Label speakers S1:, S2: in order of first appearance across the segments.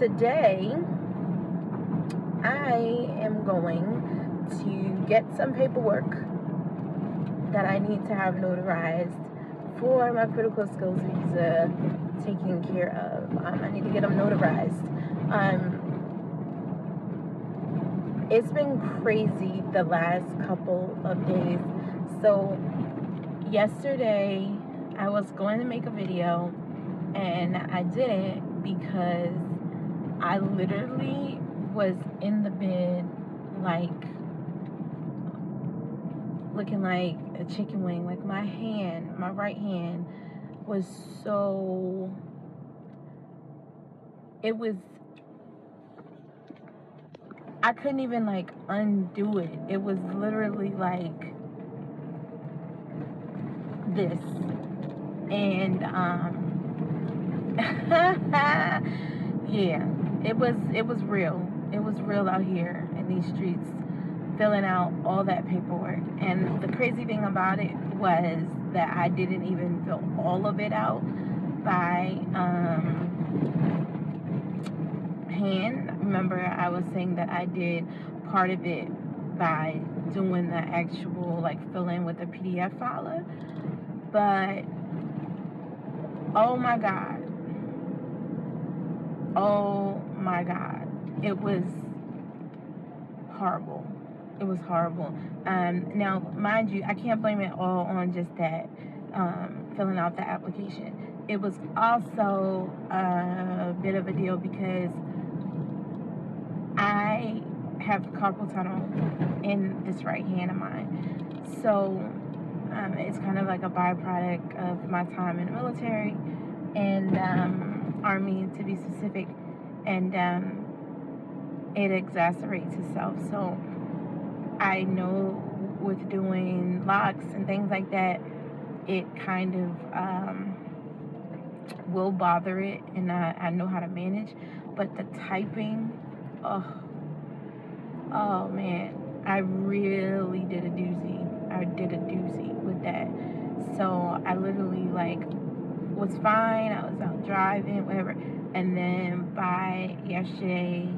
S1: today I am going to get some paperwork that I need to have notarized for my critical skills visa taken care of. I need to get them notarized. It's been crazy the last couple of days. So yesterday I was going to make a video and I didn't because I literally was in the bed like looking like a chicken wing. Like my right hand was so, I couldn't even like undo it. It was literally like this. And yeah, it was real. It was real out here in these streets, filling out all that paperwork. And the crazy thing about it was that I didn't even fill all of it out by hand. Remember, I was saying that I did part of it by doing the actual like fill in with the PDF filer. But oh my god, it was horrible. It was horrible. Now, mind you, I can't blame it all on just that filling out the application. It was also a bit of a deal because I have carpal tunnel in this right hand of mine. So it's kind of like a byproduct of my time in the military and Army, to be specific, and it exacerbates itself. So I know with doing locks and things like that, it kind of will bother it, and I know how to manage. But the typing, oh man, I really did a doozy. I did a doozy with that. So I literally like was fine. I was out driving, whatever. And then by yesterday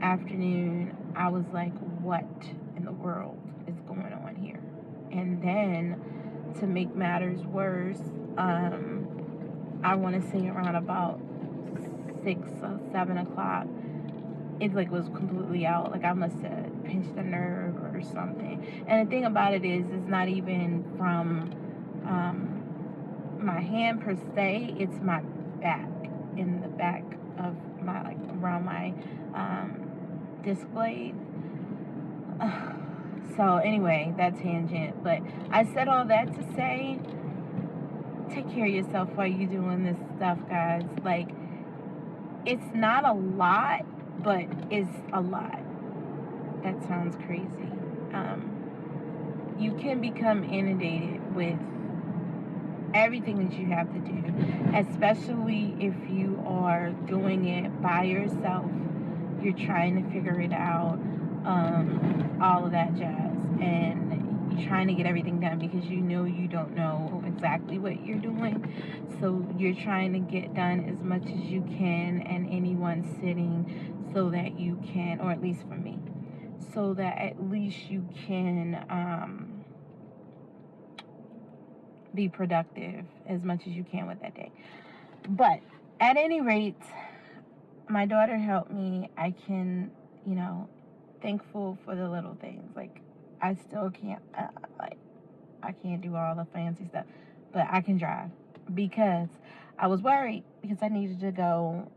S1: afternoon, I was like, what in the world is going on here? And then to make matters worse, I want to say around about 6 or 7 o'clock, it like was completely out. Like I must have pinched a nerve or something. And the thing about it is, it's not even from my hand per se. It's my back, in the back of my, like around my disc blade. So anyway, that tangent. But I said all that to say, take care of yourself while you're doing this stuff, guys. Like, it's not a lot, but it's a lot. That sounds crazy. You can become inundated with everything that you have to do, especially if you are doing it by yourself. You're trying to figure it out, all of that jazz, and you're trying to get everything done because you know you don't know exactly what you're doing. So you're trying to get done as much as you can in any one sitting, so that you can, or at least for me, so that at least you can be productive as much as you can with that day. But at any rate, my daughter helped me. I can, thankful for the little things. Like, I still can't, I can't do all the fancy stuff, but I can drive, because I was worried because I needed to go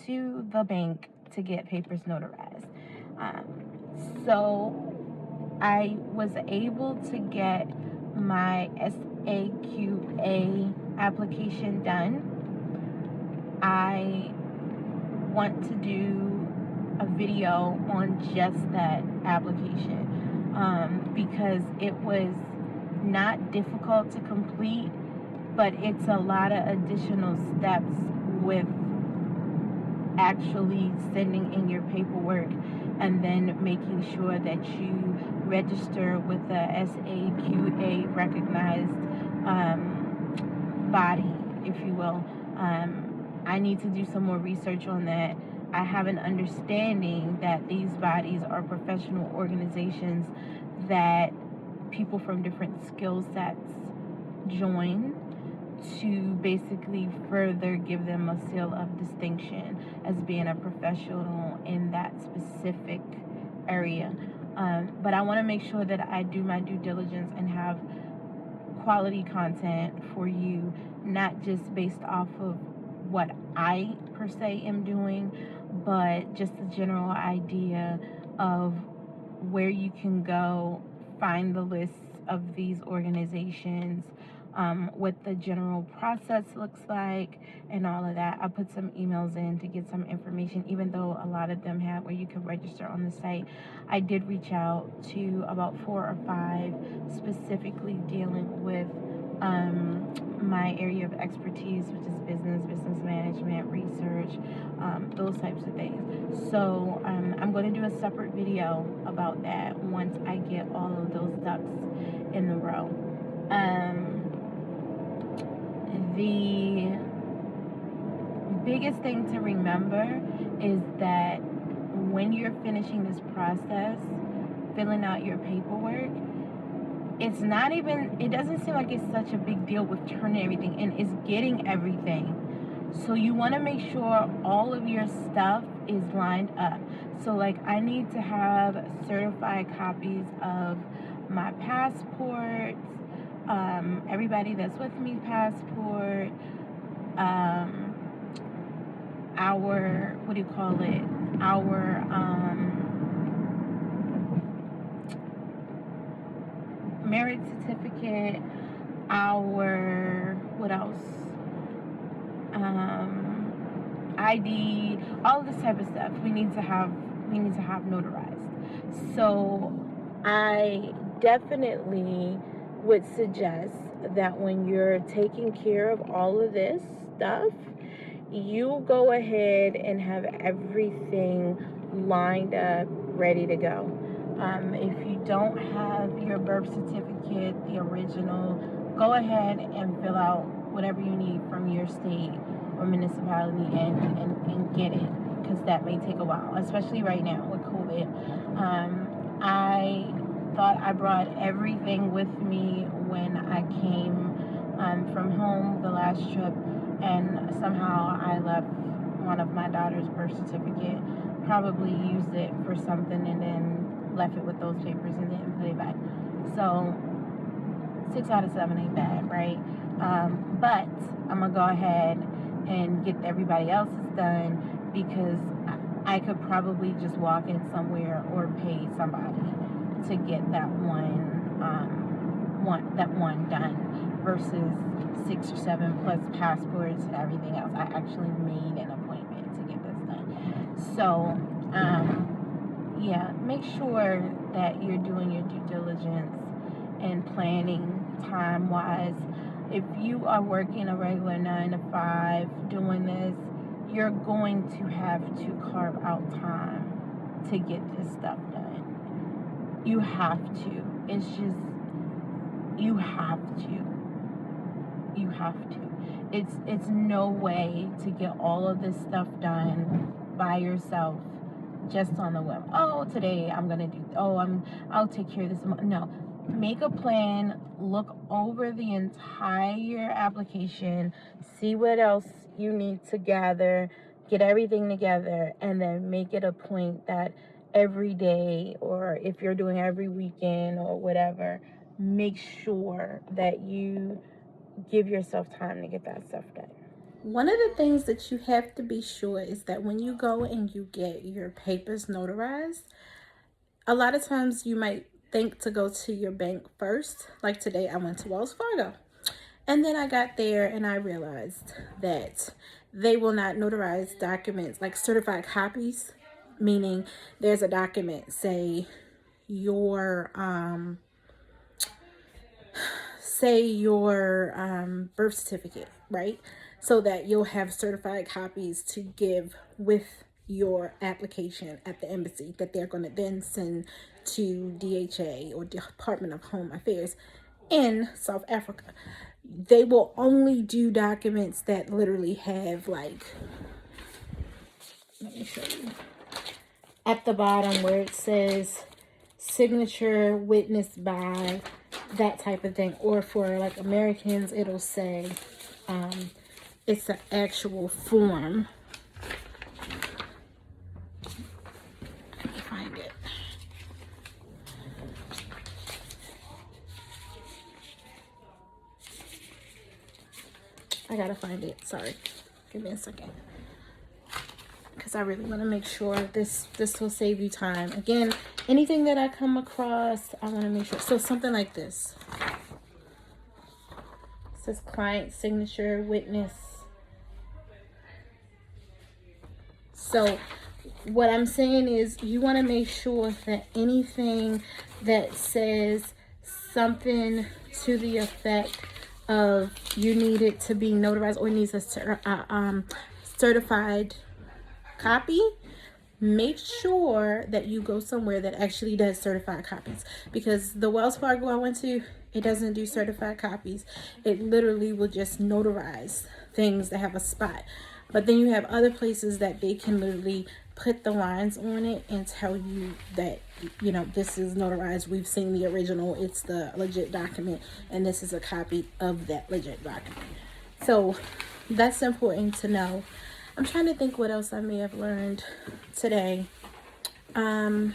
S1: to the bank to get papers notarized. So I was able to get my SAQA application done. I want to do a video on just that application because it was not difficult to complete, but it's a lot of additional steps with actually sending in your paperwork and then making sure that you register with the SAQA recognized body, if you will. I need to do some more research on that. I have an understanding that these bodies are professional organizations that people from different skill sets join to basically further give them a seal of distinction as being a professional in that specific area. But I want to make sure that I do my due diligence and have quality content for you, not just based off of what I per se am doing, but just a general idea of where you can go, find the lists of these organizations, what the general process looks like, and all of that. I put some emails in to get some information, even though a lot of them have where you can register on the site. I did reach out to about 4 or 5 specifically dealing with my area of expertise, which is business management, research, those types of things. So I'm going to do a separate video about that once I get all of those ducks in the row. The biggest thing to remember is that when you're finishing this process, filling out your paperwork, it doesn't seem like it's such a big deal with turning everything in. It's getting everything. So you want to make sure all of your stuff is lined up. So like I need to have certified copies of my passport, everybody that's with me passport, our, what do you call it? Our marriage certificate, our, what else? ID, all this type of stuff we need to have notarized. So I definitely would suggest that when you're taking care of all of this stuff, you go ahead and have everything lined up, ready to go. If you don't have your birth certificate, the original, go ahead and fill out whatever you need from your state or municipality and get it, because that may take a while, especially right now with COVID. I thought I brought everything with me when I came from home the last trip, and somehow I left one of my daughter's birth certificate, probably used it for something and then left it with those papers and didn't put it back. So 6 out of 7 ain't bad, right? But I'm gonna go ahead and get everybody else's done, because I could probably just walk in somewhere or pay somebody to get that one done, versus 6 or 7 plus passports and everything else. I actually made an appointment to get this done. So yeah, make sure that you're doing your due diligence and planning time wise. If you are working a regular 9 to 5 doing this, you're going to have to carve out time to get this stuff done. You have to. It's just, you have to. You have to. It's no way to get all of this stuff done by yourself just on the whim. Oh, today I'm gonna do. I'll take care of this. No, make a plan. Look over the entire application. See what else you need to gather. Get everything together, and then make it a point that every day, or if you're doing every weekend or whatever, make sure that you give yourself time to get that stuff done. One of the things that you have to be sure is that when you go and you get your papers notarized, a lot of times you might think to go to your bank first. Like today, I went to Wells Fargo. And then I got there and I realized that they will not notarize documents like certified copies, meaning there's a document, say your birth certificate, right? So that you'll have certified copies to give with your application at the embassy that they're going to then send to DHA, or Department of Home Affairs in South Africa. They will only do documents that literally have like let me show you. At the bottom where it says signature witnessed by, that type of thing. Or for like Americans, it'll say it's an actual form. Let me find it. I gotta find it. Sorry. Give me a second. Because I really want to make sure this will save you time. Again, anything that I come across, I want to make sure. So something like this. It says client signature witness. So what I'm saying is you want to make sure that anything that says something to the effect of you need it to be notarized or needs a certified copy, make sure that you go somewhere that actually does certified copies, because the Wells Fargo I went to, it doesn't do certified copies. It literally will just notarize things that have a spot. But then you have other places that they can literally put the lines on it and tell you that, you know, this is notarized. We've seen the original. It's the legit document. And this is a copy of that legit document. So that's important to know. I'm trying to think what else I may have learned today. The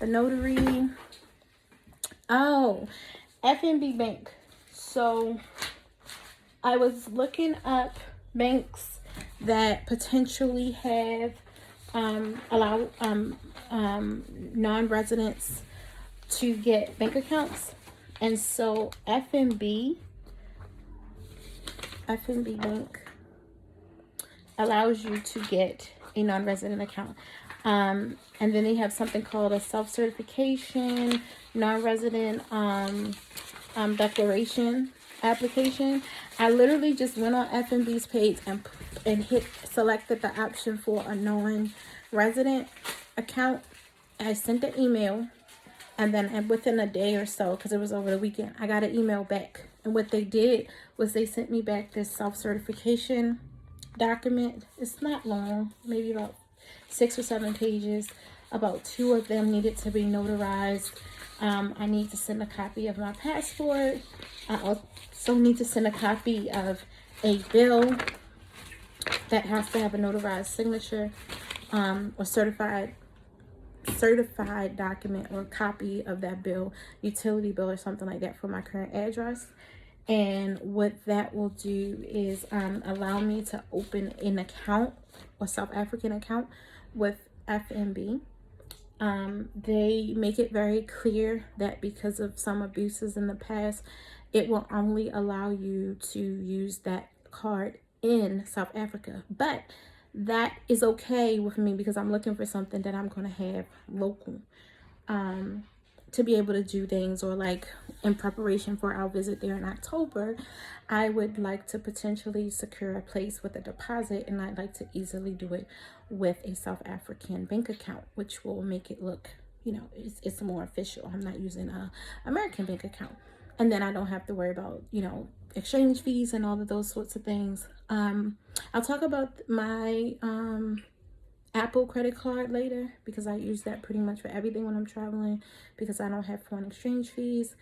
S1: notary. Oh, FNB Bank. So I was looking up banks that potentially have allow non-residents to get bank accounts. And so FNB Bank allows you to get a non-resident account. And then they have something called a self-certification non-resident declaration application. I literally just went on FNB's page and selected the option for a non-resident account. I sent the email, and then within a day or so, because it was over the weekend, I got an email back. And what they did was they sent me back this self-certification document. It's not long, maybe about 6 or 7 pages. About 2 of them needed to be notarized. I need to send a copy of my passport. I also need to send a copy of a bill that has to have a notarized signature, or certified document or copy of that bill, utility bill or something like that for my current address. And what that will do is allow me to open an account or South African account with FNB. They make it very clear that because of some abuses in the past, it will only allow you to use that card in South Africa. But that is okay with me because I'm looking for something that I'm going to have local. To be able to do things, or like in preparation for our visit there in October, I would like to potentially secure a place with a deposit, and I'd like to easily do it with a South African bank account, which will make it look, you know, it's more official. I'm not using a American bank account, and then I don't have to worry about, you know, exchange fees and all of those sorts of things. I'll talk about my Apple credit card later, because I use that pretty much for everything when I'm traveling, because I don't have foreign exchange fees.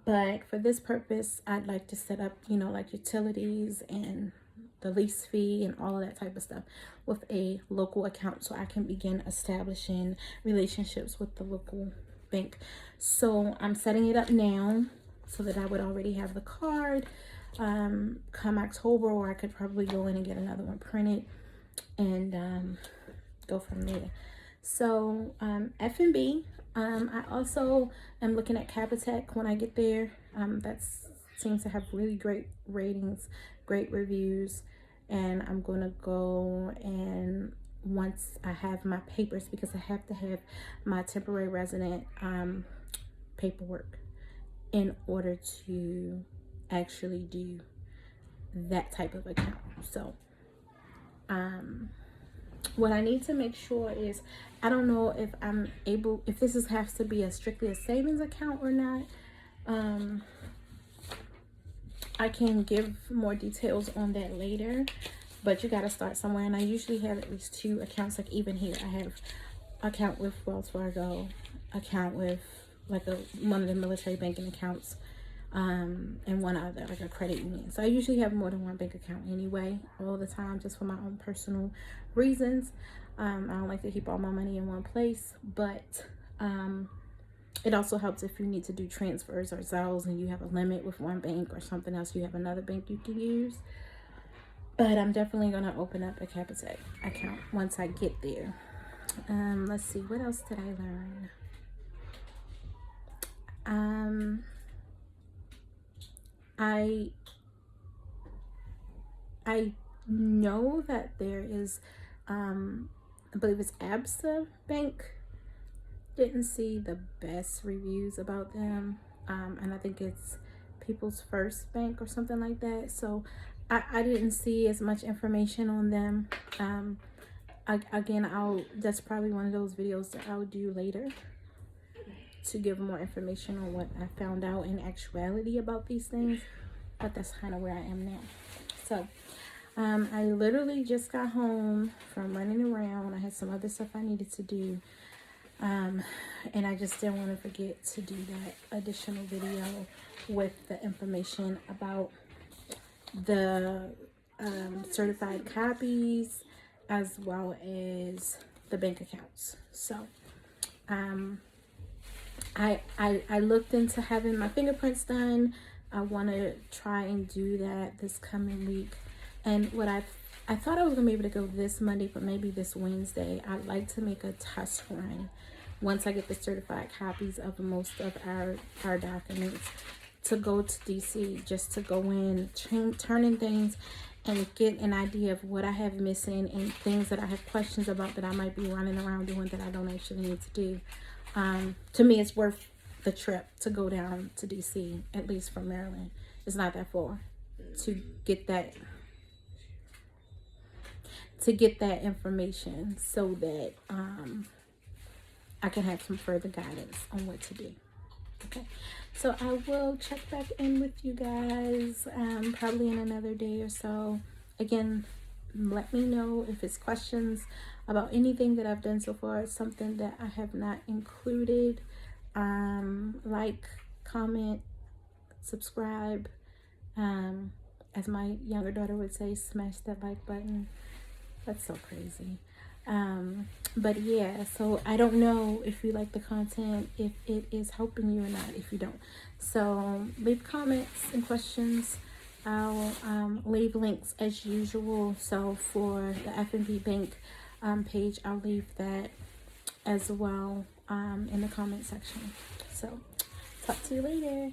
S1: But for this purpose, I'd like to set up, you know, like utilities and the lease fee and all of that type of stuff with a local account, so I can begin establishing relationships with the local bank. So I'm setting it up now so that I would already have the card come October, or I could probably go in and get another one printed and go from there. So FNB. I also am looking at Capitec when I get there. That seems to have really great ratings, great reviews, and I'm gonna go, and once I have my papers, because I have to have my temporary resident paperwork in order to actually do that type of account. So what I need to make sure is, I don't know if I'm able, if this has to be strictly a savings account or not. I can give more details on that later,
S2: but you got to start somewhere. And I usually have at least 2 accounts. Like even here, I have account with Wells Fargo, account with like one of the military banking accounts, and one other, like a credit union. So I usually have more than one bank account anyway, all the time, just for my own personal reasons. I don't like to keep all my money in one place, but it also helps if you need to do transfers or Zelles and you have a limit with one bank or something else, you have another bank you can use. But I'm definitely going to open up a Capitec account once I get there. Let's see, what else did I learn? I know that there is, I believe it's ABSA Bank. Didn't see the best reviews about them, and I think it's People's First Bank or something like that. So I didn't see as much information on them. Again, that's probably one of those videos that I'll do later to give more information on what I found out in actuality about these things. But that's kind of where I am now. So I literally just got home from running around. I had some other stuff I needed to do. And I just didn't want to forget to do that additional video with the information about the certified copies as well as the bank accounts. So I looked into having my fingerprints done. I want to try and do that this coming week. And what I thought I was gonna be able to go this Monday, but maybe this Wednesday. I'd like to make a test run once I get the certified copies of most of our documents, to go to DC, just to go in, turn in things and get an idea of what I have missing and things that I have questions about that I might be running around doing that I don't actually need to do. To me, it's worth the trip to go down to DC, at least from Maryland. It's not that far, to get that information so that I can have some further guidance on what to do. Okay, so I will check back in with you guys probably in another day or so. Again, let me know if it's questions about anything that I've done so far, something that I have not included. Like, comment, subscribe. As my younger daughter would say, smash that like button. That's so crazy. But yeah, so I don't know if you like the content, if it is helping you or not, if you don't. So leave comments and questions. I'll leave links as usual. So for the F&B Bank page, I'll leave that as well in the comment section. So talk to you later.